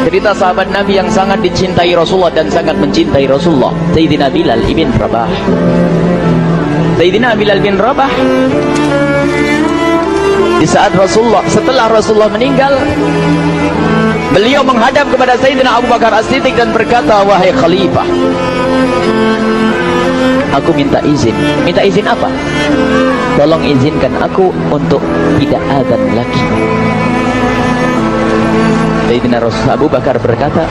Cerita sahabat Nabi yang sangat dicintai Rasulullah dan sangat mencintai Rasulullah, Sayyidina Bilal ibn Rabah. Sayyidina Bilal bin Rabah, di saat setelah Rasulullah meninggal, beliau menghadap kepada Sayyidina Abu Bakar As-Siddiq dan berkata, wahai khalifah, aku minta izin. Minta izin apa? Tolong izinkan aku untuk tidak azan lagi. Sayyidina Abu Bakar berkata,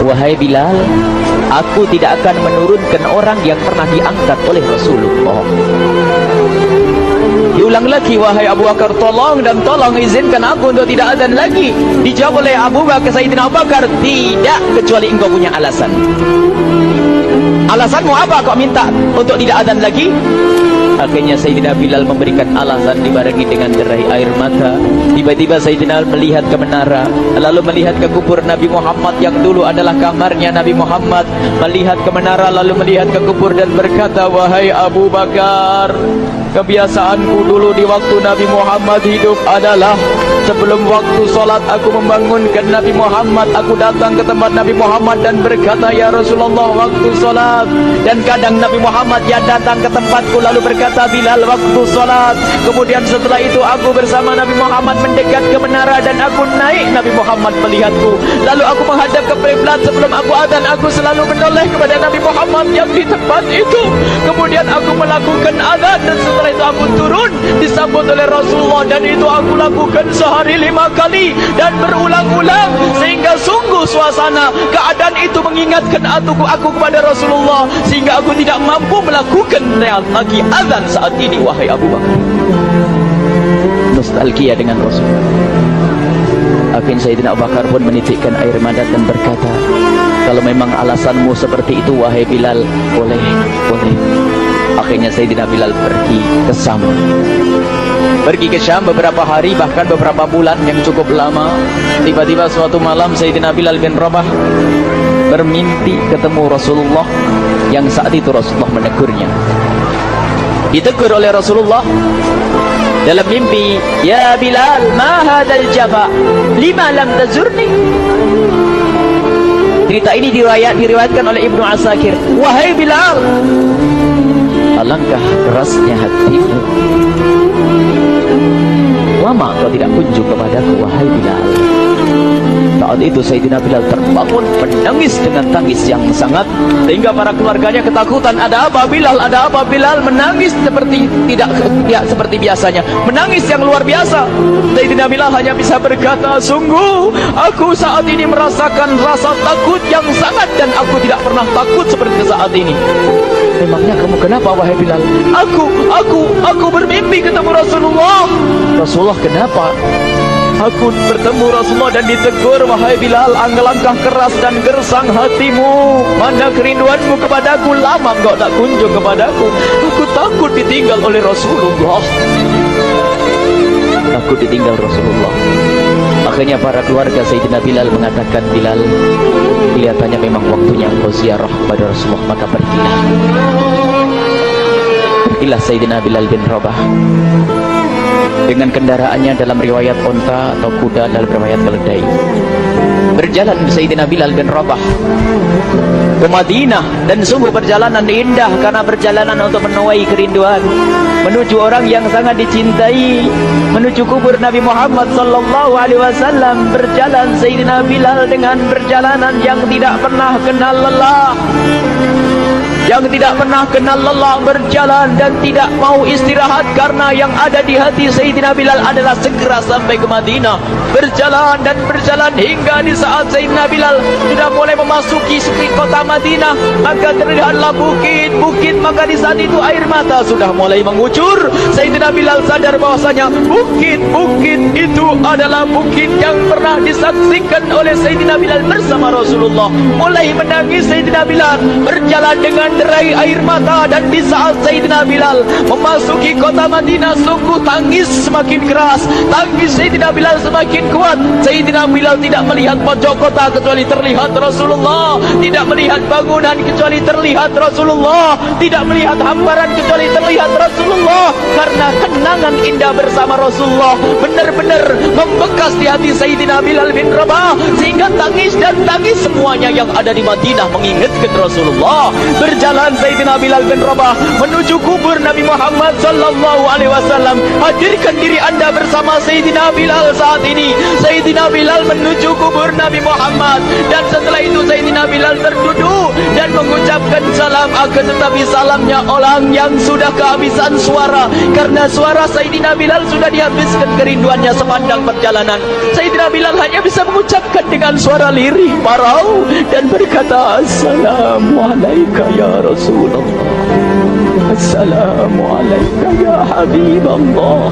wahai Bilal, aku tidak akan menurunkan orang yang pernah diangkat oleh Rasulullah. Diulang lagi, wahai Abu Bakar, tolong dan tolong izinkan aku untuk tidak azan lagi. Dijawab oleh Abu Bakar, Sayyidina Abu Bakar, tidak, kecuali engkau punya alasan. Alasanmu apa kau minta untuk tidak azan lagi? Akhirnya Sayyidina Bilal memberikan alasan dibarengi dengan derai air mata. Tiba-tiba Sayyidina melihat ke menara, lalu melihat ke kubur Nabi Muhammad yang dulu adalah kamarnya Nabi Muhammad. Melihat ke menara lalu melihat ke kubur dan berkata, wahai Abu Bakar, kebiasaanku dulu di waktu Nabi Muhammad hidup adalah sebelum waktu solat aku membangunkan Nabi Muhammad. Aku datang ke tempat Nabi Muhammad dan berkata, ya Rasulullah, waktu solat. Dan kadang Nabi Muhammad ya datang ke tempatku lalu berkata, Bilal, waktu solat. Kemudian setelah itu aku bersama Nabi Muhammad mendekat ke menara dan aku naik. Nabi Muhammad melihatku, lalu aku menghadap ke kiblat. Sebelum aku azan, aku selalu menoleh kepada Nabi Muhammad yang di tempat itu. Kemudian aku melakukan azan dan setelah itu aku turun disambut oleh Rasulullah, dan itu aku lakukan sehari 5 kali dan berulang-ulang, sehingga sungguh suasana keadaan itu mengingatkan aku kepada Rasulullah, sehingga aku tidak mampu melakukan lagi azan saat ini. Wahai Abu Bakar, nostalgia dengan Rasul. Akhirnya Sayyidina Abu Bakar pun menitikkan air mata dan berkata, kalau memang alasanmu seperti itu wahai Bilal, boleh. Akhirnya Sayyidina Bilal pergi ke Syam beberapa hari, bahkan beberapa bulan yang cukup lama. Tiba-tiba suatu malam Sayyidina Bilal bin Rabah bermimpi ketemu Rasulullah, yang saat itu Rasulullah menegurnya. Ditegur oleh Rasulullah dalam mimpi, ya Bilal, ma hadzal jafa, lima lam tazurni. Cerita ini diriwayatkan oleh Ibnu Asakir. Wahai Bilal, alangkah kerasnya hatimu, lama kau tidak kunjung kepadaku, wahai Bilal. Saat itu Sayyidina Bilal terbangun menangis dengan tangis yang sangat, sehingga para keluarganya ketakutan. Ada apa Bilal? Ada apa Bilal? Menangis seperti tidak seperti biasanya, menangis yang luar biasa. Sayyidina Bilal hanya bisa berkata, sungguh aku saat ini merasakan rasa takut yang sangat, dan aku tidak pernah takut seperti saat ini. Memangnya kamu kenapa wahai Bilal? Aku bermimpi ketemu Rasulullah. Rasulullah, kenapa? Aku bertemu Rasulullah dan ditegur, wahai Bilal, alangkah keras dan gersang hatimu. Mana kerinduanmu kepadaku, lama engkau tak kunjung kepadaku. Aku takut ditinggal oleh Rasulullah. Aku ditinggal Rasulullah. Akhirnya para keluarga Sayyidina Bilal mengatakan, Bilal, kelihatannya memang waktunya engkau ziarah kepada Rasulullah, maka pergilah. Pergilah Sayyidina Bilal bin Rabah dengan kendaraannya, dalam riwayat onta atau kuda, dalam riwayat keledai. Berjalan Sayyidina Bilal bin Rabah ke Madinah, dan sungguh perjalanan indah karena perjalanan untuk menuai kerinduan, menuju orang yang sangat dicintai, menuju kubur Nabi Muhammad sallallahu alaihi wasallam. Berjalan Sayyidina Bilal dengan perjalanan yang tidak pernah kenal lelah, berjalan dan tidak mau istirahat, karena yang ada di hati Sayyidina Bilal adalah segera sampai ke Madinah. Berjalan dan berjalan hingga di saat Sayyidina Bilal sudah mulai memasuki kota Madinah, maka terlihatlah bukit-bukit. Maka di saat itu air mata sudah mulai mengucur. Sayyidina Bilal sadar bahwasanya bukit-bukit itu adalah bukit yang pernah disaksikan oleh Sayyidina Bilal bersama Rasulullah. Mulai menangis Sayyidina Bilal, berjalan dengan derai air mata. Dan di saat Sayyidina Bilal memasuki kota Madinah, sungguh tangis semakin keras, tangis Sayyidina Bilal semakin kuat. Sayyidina Bilal tidak melihat pojok kota kecuali terlihat Rasulullah, tidak melihat bangunan kecuali terlihat Rasulullah, tidak melihat hamparan kecuali terlihat Rasulullah. Karena kenangan indah bersama Rasulullah benar-benar membekas di hati Sayyidina Bilal bin Rabah, sehingga tangis dan tangis semuanya yang ada di Madinah mengingatkan Rasulullah. Berjalan Sayyidina Bilal bin Rabah menuju kubur Nabi Muhammad sallallahu alaihi wasallam. Hadirkan diri Anda bersama Sayyidina Bilal saat ini. Sayyidina Bilal menuju kubur Nabi Muhammad, dan setelah itu Sayyidina Bilal terduduk dan mengucapkan salam, akan tetapi salamnya orang yang sudah kehabisan suara, karena suara Sayyidina Bilal sudah dihabiskan kerinduannya sepanjang perjalanan. Sayyidina Bilal hanya bisa mengucapkan dengan suara lirih parau dan berkata, Assalamualaikum ya Rasulullah, Assalamualaikum ya Habiballah,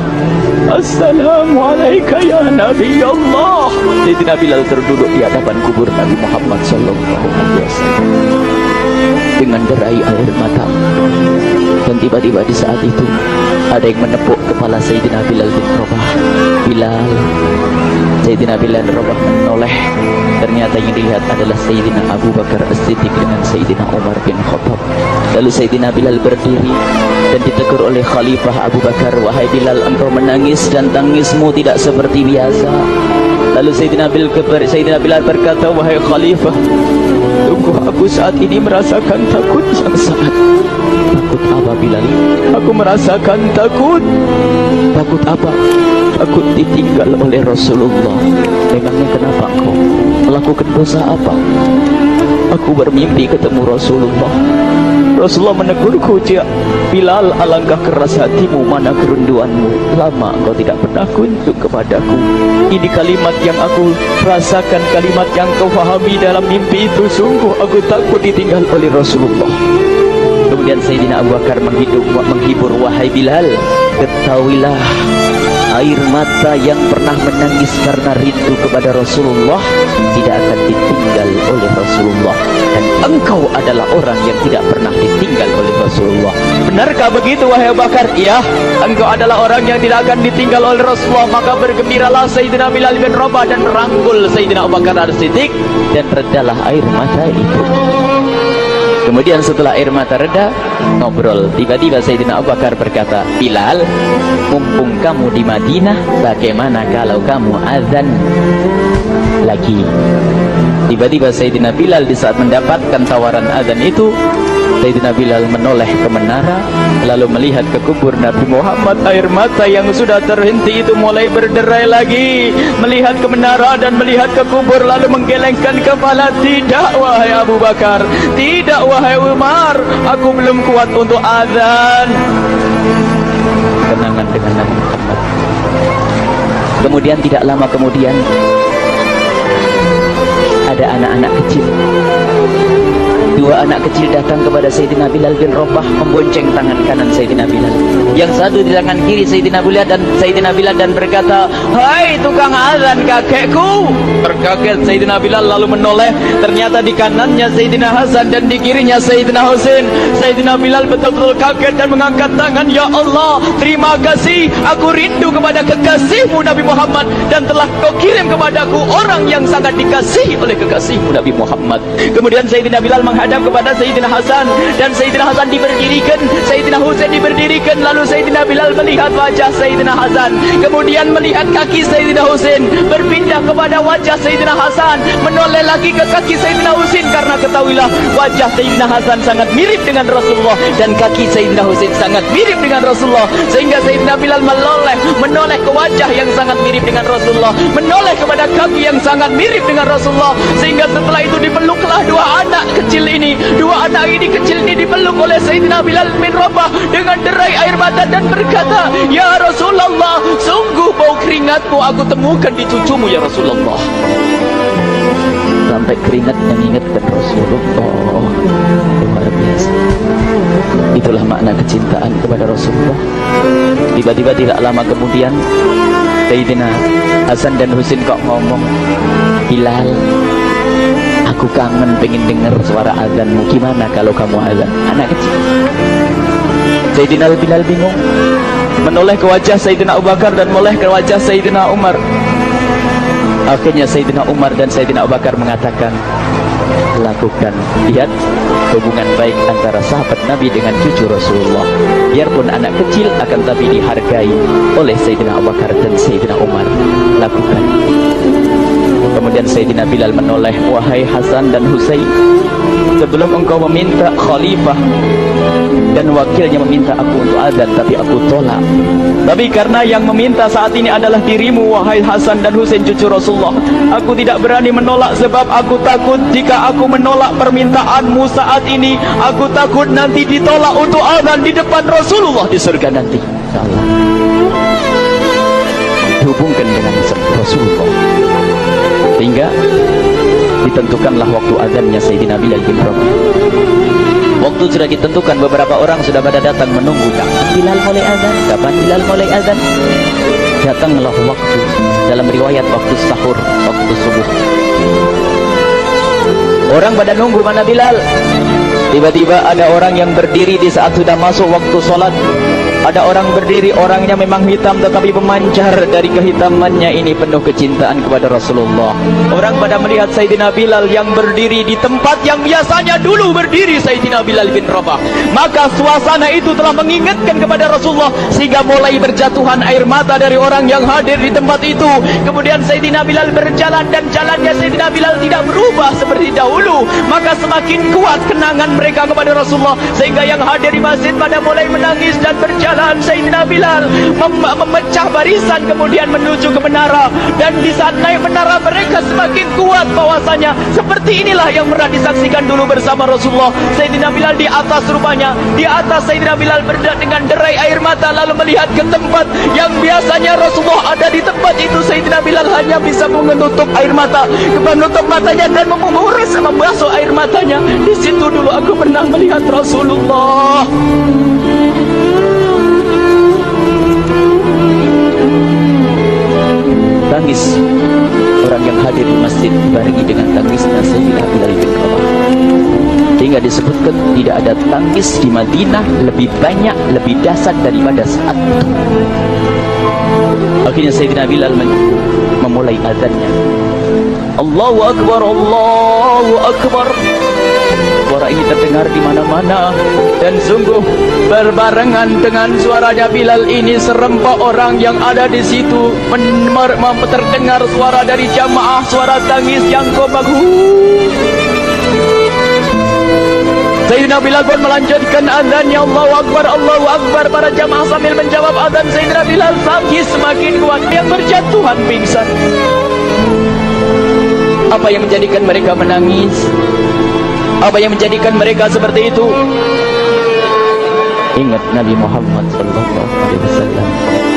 Assalamualaikum ya Nabi Allah. Sayyidina Bilal terduduk di hadapan kubur Nabi Muhammad sallallahu alaihi wasallam dengan derai air mata. Dan tiba-tiba di saat itu ada yang menepuk kepala Sayyidina Bilal bin Rabah. Bilal. Sayyidina Bilal bin Rabah menoleh. Ternyata yang dilihat adalah Sayyidina Abu Bakar As-Siddiq dengan Sayyidina Umar bin Khattab. Lalu Sayyidina Bilal berdiri dan ditegur oleh Khalifah Abu Bakar, wahai Bilal, engkau menangis dan tangismu tidak seperti biasa. Lalu Sayyidina Bilal berkata, wahai Khalifah, sungguh aku saat ini merasakan takut yang sangat. Takut apa Bilal? Aku merasakan takut. Takut apa? Takut ditinggal oleh Rasulullah. Memangnya kenapa kau melakukan dosa apa? Aku bermimpi ketemu Rasulullah. Rasulullah menegurku, Bilal, alangkah keras hatimu, mana kerinduanmu. Lama engkau tidak pernah kunjung kepadaku. Ini kalimat yang aku rasakan, kalimat yang kau fahami dalam mimpi itu. Sungguh aku takut ditinggal oleh Rasulullah. Kemudian Sayyidina Abu Bakar menghibur, wahai Bilal, ketahuilah, air mata yang pernah menangis karena rindu kepada Rasulullah tidak akan ditinggal oleh Rasulullah, dan engkau adalah orang yang tidak pernah ditinggal oleh Rasulullah. Benarkah begitu wahai Abu Bakar? Iya, engkau adalah orang yang tidak akan ditinggal oleh Rasulullah. Maka bergembiralah Sayyidina Bilal bin Rabah dan merangkul Sayyidina Abu Bakar As-Siddiq, dan redalah air mata itu. Kemudian setelah air mata reda, ngobrol. Tiba-tiba Sayyidina Abu Bakar berkata, Bilal, mumpung kamu di Madinah, bagaimana kalau kamu azan lagi? Tiba-tiba Sayyidina Bilal di saat mendapatkan tawaran azan itu, Sayyidina Bilal menoleh ke menara, lalu melihat ke kubur Nabi Muhammad. Air mata yang sudah terhenti itu mulai berderai lagi. Melihat ke menara dan melihat ke kubur, lalu menggelengkan kepala. Tidak wahai Abu Bakar, tidak wahai Umar, aku belum kuat untuk azan. Kenangan dengan Nabi Muhammad. Kemudian tidak lama kemudian ada anak-anak kecil. Dua anak kecil datang kepada Sayyidina Bilal bin Rabah, membonceng tangan kanan Sayyidina Bilal. Yang satu di tangan kiri Sayyidina Bilal dan berkata, hai tukang azan kakekku. Terkaget Sayyidina Bilal lalu menoleh. Ternyata di kanannya Sayyidina Hasan dan di kirinya Sayyidina Husain. Sayyidina Bilal betul-betul kaget dan mengangkat tangan, ya Allah, terima kasih, aku rindu kepada kekasihmu Nabi Muhammad, dan telah kau kirim kepadaku orang yang sangat dikasihi oleh kekasihmu Nabi Muhammad. Kemudian Sayyidina Bilal menghadap kepada Sayyidina Hasan, dan Sayyidina Hasan diberdirikan, Sayyidina Husain diberdirikan. Lalu Sayyidina Bilal melihat wajah Sayyidina Hasan, kemudian melihat kaki Sayyidina Husain, berpindah kepada wajah Sayyidina Hasan, menoleh lagi ke kaki Sayyidina Husain. Karena ketahuilah, wajah Sayyidina Hasan sangat mirip dengan Rasulullah dan kaki Sayyidina Husain sangat mirip dengan Rasulullah, sehingga Sayyidina Bilal menoleh ke wajah yang sangat mirip dengan Rasulullah, menoleh kepada kaki yang sangat mirip dengan Rasulullah, sehingga setelah itu dipeluklah dua anak kecil ini. Dua anak ini kecil ini dipeluk oleh Sayyidina Bilal bin Rabah dengan derai air mata dan berkata, ya Rasulullah, sungguh bau keringatmu aku temukan di cucumu ya Rasulullah. Sampai keringat mengingatkan Rasulullah. Luar biasa. Itulah makna kecintaan kepada Rasulullah. Tiba-tiba tidak lama kemudian Sayyidina Hasan dan Husain kok ngomong, Bilal, Aku kangen pengen dengar suara azanmu. Gimana kalau kamu azan? Anak kecil. Sayyidina Bilal bingung, menoleh ke wajah Sayyidina Abu Bakar dan menoleh ke wajah Sayyidina Umar. Akhirnya Sayyidina Umar dan Sayyidina Abu Bakar mengatakan, lakukan. Lihat hubungan baik antara sahabat Nabi dengan cucu Rasulullah. Biarpun anak kecil akan tapi dihargai oleh Sayyidina Abu Bakar dan Sayyidina Umar. Lakukan. Kemudian Sayyidina Bilal menoleh, wahai Hasan dan Husain, sebelum engkau meminta khalifah dan wakilnya meminta aku untuk azan, tapi aku tolak. Tapi karena yang meminta saat ini adalah dirimu, wahai Hasan dan Husain cucu Rasulullah, aku tidak berani menolak, sebab aku takut jika aku menolak permintaanmu saat ini, aku takut nanti ditolak untuk azan di depan Rasulullah di surga nanti. InsyaAllah dihubungkan dengan Rasulullah, sehingga ditentukanlah waktu azannya Sayyidina Bilal bin Rabah. Waktu sudah ditentukan, beberapa orang sudah pada datang menunggu. Kapan Bilal mulai azan? Kapan Bilal mulai azan? Datanglah waktu, dalam riwayat waktu sahur, waktu subuh. Orang pada nunggu mana Bilal. Tiba-tiba ada orang yang berdiri di saat sudah masuk waktu sholat. Ada orang berdiri, orangnya memang hitam tetapi memancar dari kehitamannya ini penuh kecintaan kepada Rasulullah. Orang pada melihat Sayyidina Bilal yang berdiri di tempat yang biasanya dulu berdiri Sayyidina Bilal bin Rabah. Maka suasana itu telah mengingatkan kepada Rasulullah, sehingga mulai berjatuhan air mata dari orang yang hadir di tempat itu. Kemudian Sayyidina Bilal berjalan dan jalannya Sayyidina Bilal tidak berubah seperti dahulu. Maka semakin kuat kenangan mereka kepada Rasulullah, sehingga yang hadir di masjid pada mulai menangis dan berjalan. Sayyidina Bilal memecah barisan kemudian menuju ke menara, dan di saat naik menara mereka semakin kuat bahwasanya seperti inilah yang pernah disaksikan dulu bersama Rasulullah. Sayyidina Bilal di atas rupanya, di atas Sayyidina Bilal berdak dengan derai air mata, lalu melihat ke tempat yang biasanya Rasulullah ada di tempat itu. Sayyidina Bilal hanya bisa menutup air mata, menutup matanya dan membasuh air matanya. Di situ dulu aku pernah melihat Rasulullah. Tangis orang yang hadir di masjid dibarengi dengan tangisnya Sayyidina Bilal bin Rabah, sehingga disebutkan tidak ada tangis di Madinah lebih banyak, lebih dahsyat daripada saat itu. Akhirnya Sayyidina Bilal memulai azannya. Allahu Akbar, Allahu Akbar. Suara ini terdengar di mana-mana, dan sungguh berbarengan dengan suaranya Bilal ini serempak orang yang ada di situ terdengar suara dari jamaah, suara tangis yang kompak. Sayyidina Bilal pun melanjutkan azannya. Allahu Akbar, Allahu Akbar. Para jamaah sambil menjawab azan Sayyidina Bilal tangis semakin kuat, yang berjatuhan pingsan. Apa yang menjadikan mereka menangis? Apa yang menjadikan mereka seperti itu? Ingat Nabi Muhammad SAW.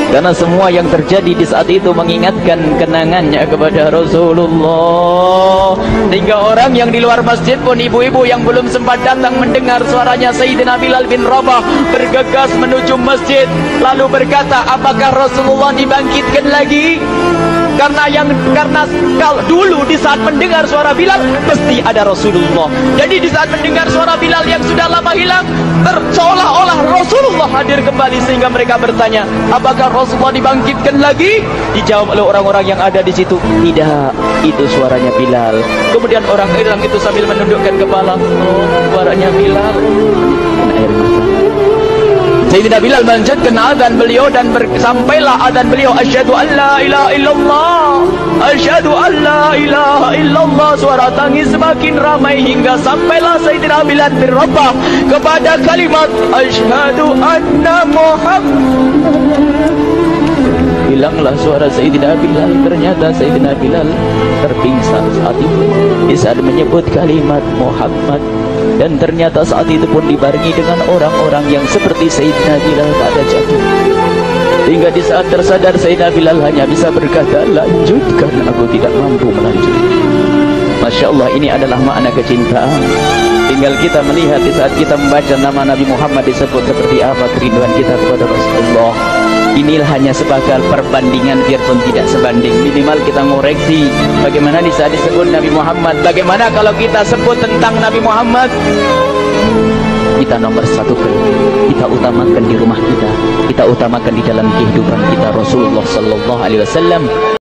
Karena semua yang terjadi di saat itu mengingatkan kenangannya kepada Rasulullah. Sehingga orang yang di luar masjid pun, ibu-ibu yang belum sempat datang mendengar suaranya Sayyidina Bilal bin Rabah, bergegas menuju masjid, lalu berkata, apakah Rasulullah dibangkitkan lagi? Karena kalau dulu di saat mendengar suara Bilal pasti ada Rasulullah. Jadi di saat mendengar suara Bilal yang sudah lama hilang, seolah-olah Rasulullah hadir kembali, sehingga mereka bertanya, apakah Rasulullah dibangkitkan lagi? Dijawab oleh orang-orang yang ada di situ, tidak, itu suaranya Bilal. Kemudian orang Islam itu sambil menundukkan kepala, oh, suaranya Bilal. Air mata. Sayyidina Bilal melanjutkan azan beliau, dan sampailah azan beliau, asyhadu an la ilaha illallah, asyhadu an la ilaha illallah. Suara tangis semakin ramai hingga sampailah Sayyidina Bilal bin Rabah kepada kalimat asyhadu anna Muhammad. Hilanglah suara Sayyidina Bilal. Ternyata Sayyidina Bilal terpingsan saat itu di saat menyebut kalimat Muhammad. Dan ternyata saat itu pun dibarengi dengan orang-orang yang seperti Sayyidina Bilal pada jatuh. Hingga di saat tersadar Sayyidina Bilal hanya bisa berkata, lanjutkan, aku tidak mampu melanjutkan. Masya Allah, ini adalah makna kecintaan. Tinggal kita melihat di saat kita membaca nama Nabi Muhammad disebut seperti apa kerinduan kita kepada Rasulullah. Inilah hanya sebagai perbandingan, biarpun tidak sebanding. Minimal kita ngoreksi bagaimana di saat disebut Nabi Muhammad. Bagaimana kalau kita sebut tentang Nabi Muhammad, kita nomor satu, kita utamakan di rumah kita utamakan di dalam kehidupan kita Rasulullah sallallahu alaihi wasallam.